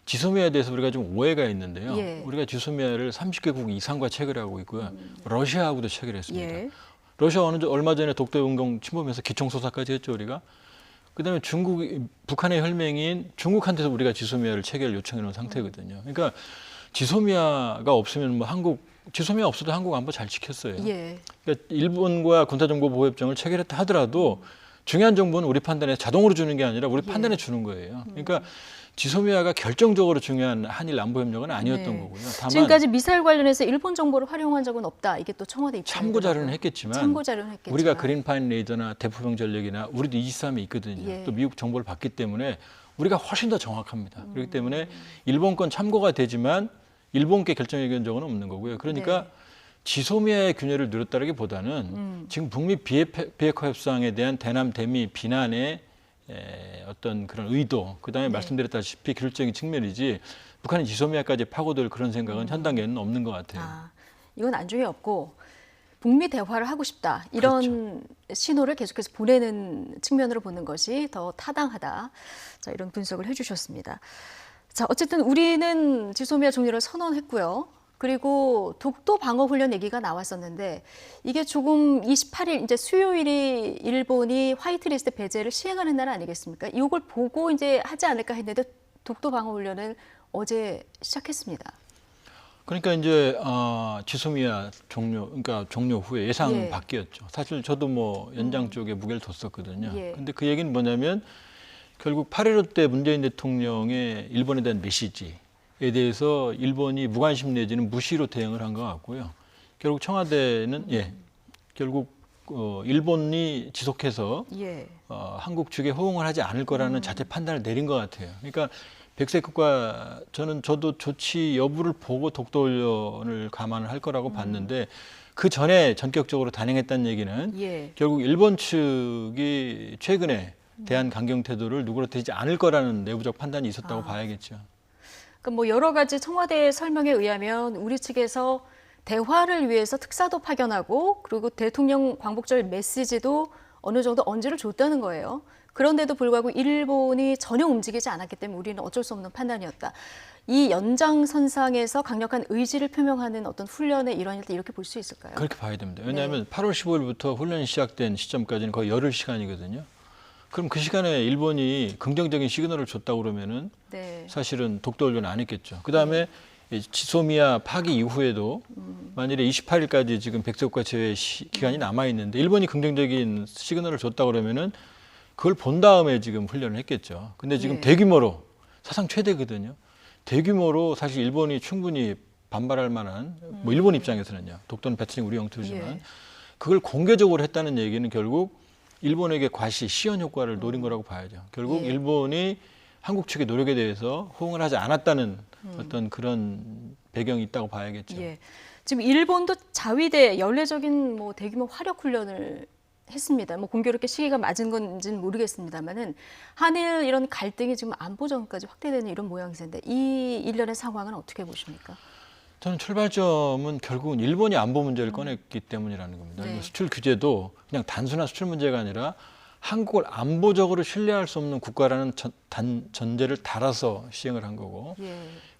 S3: 지소미아에 대해서 우리가 좀 오해가 있는데요.
S1: 예.
S3: 우리가 지소미아를 30개국 이상과 체결하고 있고요. 러시아하고도 체결했습니다.
S1: 예.
S3: 러시아 얼마 전에 독도 영공 침범해서 기총소사까지 했죠, 우리가. 그다음에 북한의 혈맹인 중국한테서 우리가 지소미아를 체결 요청해 놓은 상태거든요. 그러니까 지소미아가 없으면 뭐 지소미아 없어도 한국 안보 잘 지켰어요.
S1: 예.
S3: 그러니까 일본과 군사정보보호협정을 체결했다 하더라도 중요한 정보는 우리 판단에 자동으로 주는 게 아니라 우리 판단에 주는 거예요. 그러니까 지소미아가 결정적으로 중요한 한일 안보협력은 아니었던 거고요. 다만
S1: 지금까지 미사일 관련해서 일본 정보를 활용한 적은 없다. 이게 또 청와대 입장이더라고요.
S3: 참고 자료는 했겠지만 우리가 그린파인 레이더나 대포병 전력이나 우리도 23에 있거든요.
S1: 예.
S3: 또 미국 정보를 받기 때문에 우리가 훨씬 더 정확합니다. 그렇기 때문에 일본 건 참고가 되지만 일본께 결정의 적은 없는 거고요. 그러니까 지소미아의 균열을 누렸다기보다는 지금 북미 비핵화 협상에 대한 대남 대미 비난의 어떤 그런 의도, 그다음에 말씀드렸다시피 기술적인 측면이지 북한이 지소미아까지 파고들 그런 생각은 현 단계는 없는 것 같아요.
S1: 이건 안중에 없고 북미 대화를 하고 싶다. 이런 신호를 계속해서 보내는 측면으로 보는 것이 더 타당하다. 자, 이런 분석을 해주셨습니다. 자, 어쨌든 우리는 지소미아 종료를 선언했고요. 그리고 독도 방어 훈련 얘기가 나왔었는데 이게 조금 28일 이제 수요일이 일본이 화이트리스트 배제를 시행하는 날 아니겠습니까? 이걸 보고 이제 하지 않을까 했는데 독도 방어 훈련을 어제 시작했습니다.
S3: 그러니까 이제 지소미아 종료 후에 예상 밖이었죠. 사실 저도 뭐 연장 쪽에 무게를 뒀었거든요. 근데 그 얘기는 뭐냐면 결국 8.15 때 문재인 대통령의 일본에 대한 메시지에 대해서 일본이 무관심 내지는 무시로 대응을 한 것 같고요. 결국 청와대는 결국 일본이 지속해서 한국 측에 호응을 하지 않을 거라는 자체 판단을 내린 것 같아요. 그러니까 백색국가 저도 조치 여부를 보고 독도 훈련을 감안을 할 거라고 봤는데 그 전에 전격적으로 단행했다는 얘기는 결국 일본 측이 최근에 대한 강경 태도를 누그러뜨리지 않을 거라는 내부적 판단이 있었다고 봐야겠죠.
S1: 그러니까 뭐 여러 가지 청와대의 설명에 의하면 우리 측에서 대화를 위해서 특사도 파견하고 그리고 대통령 광복절 메시지도 어느 정도 언지를 줬다는 거예요. 그런데도 불구하고 일본이 전혀 움직이지 않았기 때문에 우리는 어쩔 수 없는 판단이었다. 이 연장선상에서 강력한 의지를 표명하는 어떤 훈련의 일환일 때 이렇게 볼 수 있을까요?
S3: 그렇게 봐야 됩니다. 왜냐하면 8월 15일부터 훈련이 시작된 시점까지는 거의 열흘 시간이거든요. 그럼 그 시간에 일본이 긍정적인 시그널을 줬다고 그러면은 사실은 독도 훈련 안 했겠죠. 그다음에 지소미아 파기 이후에도 만일에 28일까지 지금 백색국가 제외 기간이 남아 있는데 일본이 긍정적인 시그널을 줬다고 그러면은 그걸 본 다음에 지금 훈련을 했겠죠. 근데 지금 대규모로 사상 최대거든요. 대규모로 사실 일본이 충분히 반발할 만한 뭐 일본 입장에서는요. 독도는 배틀이 우리 영토지만 그걸 공개적으로 했다는 얘기는 결국 일본에게 과시, 시연 효과를 노린 거라고 봐야죠. 결국 일본이 한국 측의 노력에 대해서 호응을 하지 않았다는 어떤 그런 배경이 있다고 봐야겠죠.
S1: 지금 일본도 자위대 연례적인 뭐 대규모 화력 훈련을 했습니다. 뭐 공교롭게 시기가 맞은 건지는 모르겠습니다만은 한일 이런 갈등이 지금 안보전까지 확대되는 이런 모양새인데 이 일련의 상황은 어떻게 보십니까?
S3: 저는 출발점은 결국은 일본이 안보 문제를 꺼냈기 때문이라는 겁니다. 수출 규제도 그냥 단순한 수출 문제가 아니라 한국을 안보적으로 신뢰할 수 없는 국가라는 전제를 달아서 시행을 한 거고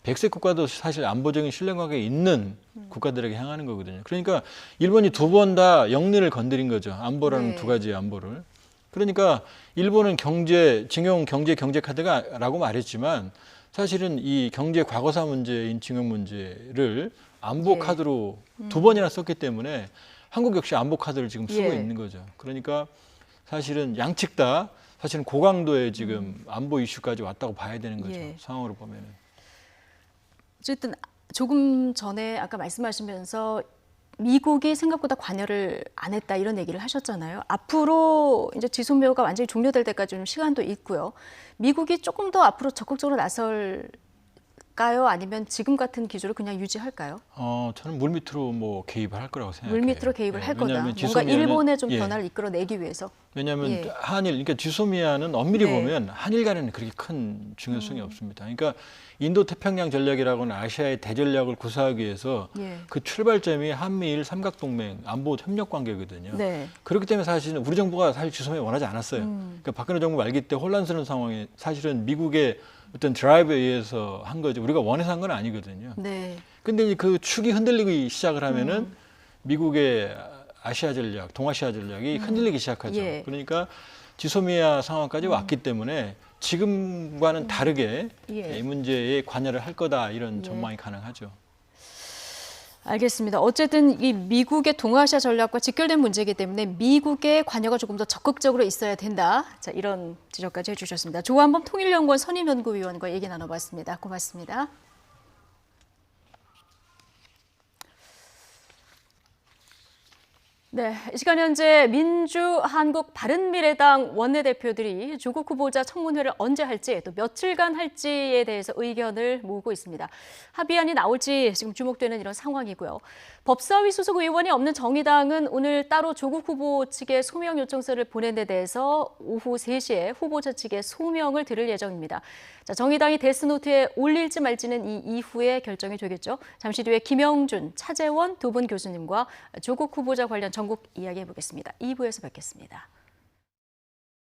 S3: 백색 국가도 사실 안보적인 신뢰관계에 있는 국가들에게 향하는 거거든요. 그러니까 일본이 두 번 다 영리를 건드린 거죠. 안보라는 두 가지의 안보를. 그러니까 일본은 징용 경제 카드라고 말했지만 사실은 이 경제 과거사 문제인 징용 문제를 안보 카드로 두 번이나 썼기 때문에 한국 역시 안보 카드를 지금 쓰고 있는 거죠. 그러니까 사실은 양측 다 사실은 고강도의 지금 안보 이슈까지 왔다고 봐야 되는 거죠. 상황으로 보면은.
S1: 어쨌든 조금 전에 아까 말씀하시면서 미국이 생각보다 관여를 안 했다 이런 얘기를 하셨잖아요. 앞으로 이제 지소미아가 완전히 종료될 때까지 좀 시간도 있고요. 미국이 조금 더 앞으로 적극적으로 나설까요? 아니면 지금 같은 기조를 그냥 유지할까요?
S3: 저는 물밑으로 뭐 개입을 할 거라고 생각해요.
S1: 물밑으로 개입을 할 거다. 뭔가 일본의 좀 변화를 이끌어내기 위해서.
S3: 왜냐하면 그러니까 지소미아는 엄밀히 보면 한일 간에는 그렇게 큰 중요성이 없습니다. 그러니까 인도 태평양 전략이라고는 아시아의 대전략을 구사하기 위해서 그 출발점이 한미일 삼각동맹 안보 협력 관계거든요. 그렇기 때문에 사실은 우리 정부가 사실 지소미아 원하지 않았어요. 그러니까 박근혜 정부 말기 때 혼란스러운 상황에 사실은 미국의 어떤 드라이브에 의해서 한 거죠. 우리가 원해서 한 건 아니거든요.
S1: 네.
S3: 근데 이제 그 축이 흔들리기 시작을 하면은 미국의 아시아 전략, 동아시아 전략이 흔들리기 시작하죠.
S1: 예.
S3: 그러니까 지소미아 상황까지 왔기 때문에 지금과는 다르게
S1: 예.
S3: 이 문제에 관여를 할 거다 이런
S1: 예.
S3: 전망이 가능하죠.
S1: 알겠습니다. 어쨌든 이 미국의 동아시아 전략과 직결된 문제이기 때문에 미국의 관여가 조금 더 적극적으로 있어야 된다. 자, 이런 지적까지 해주셨습니다. 조한범 통일연구원 선임연구위원과 얘기 나눠봤습니다. 고맙습니다. 네, 이 시간 현재 민주한국바른미래당 원내대표들이 조국 후보자 청문회를 언제 할지 또 며칠간 할지에 대해서 의견을 모으고 있습니다. 합의안이 나올지 지금 주목되는 이런 상황이고요. 법사위 소속 의원이 없는 정의당은 오늘 따로 조국 후보 측에 소명 요청서를 보낸 데 대해서 오후 3시에 후보자 측의 소명을 들을 예정입니다. 자, 정의당이 데스노트에 올릴지 말지는 이 이후에 결정이 되겠죠. 잠시 뒤에 김영준, 차재원 두 분 교수님과 조국 후보자 관련 전국 이야기해 보겠습니다. 2부에서 뵙겠습니다.